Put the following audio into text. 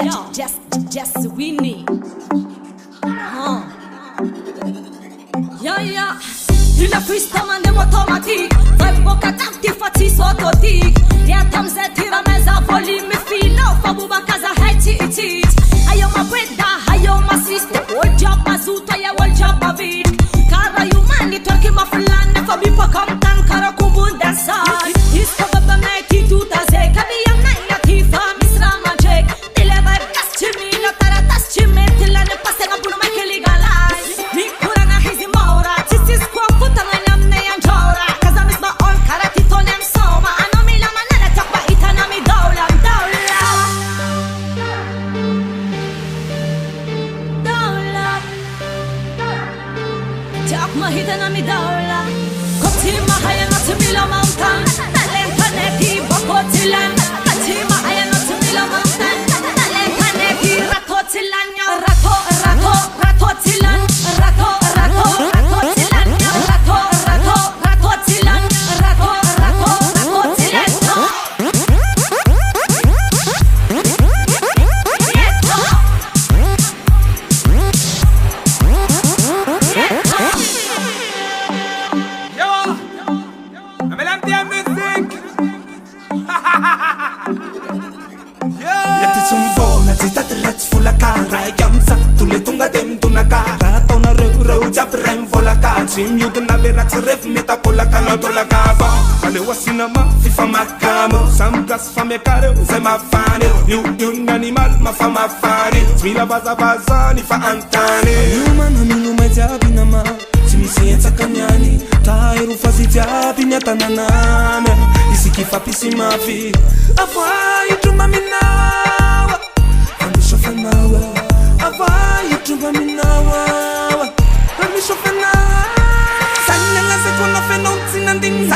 just Winnie. Yeah. Il a freestyle man dem automatique. Vai boca tanti fatti sototic. Yeah, tam se tira meza voli me feel off. Abuba kaza heti it. Ayo ma breda, ayo ma sister. Old job bazuta ya old job bavid. Kara you man ni turki ma fulani for me pa come tan kara kubunda sai. Is for baba meki tuta ze kabi ya na ya tifa misra magic. Dile vai tas chimi na tara tas chimi tila ne passe na bulu me legalize. Ni pura na hizi maura. This is kwa futa na ne anjora. Kaza misma all karati tonem soma. Ano mi la manana takba itana mi dawla. Tak ma hitana mi dawla. Kopti ma haya not mi la mountain. Nalen kaneki bokotilan. Kopti ma haya not mi la mountain. Nalen kaneki ratotilan. Ratotilan. Ratotilan. Ratotilan. Sim, you can have it at a ref, meta pola canoto la cava. Ale was cinema, fifa macamo. Some gas from a car, say my fan. You animal, my fama fan. Smila baza bazani fa antane. Human, no me jabi nama. Si mi sienza kanyani, tairu fazi jabi nyatanana. Isi kifa pisi mafi. Ava, you truma minawa. And the chauffeur now. Ava, you truma minawa. And the chauffeur now. Sanya nga se kono fe non sinanding.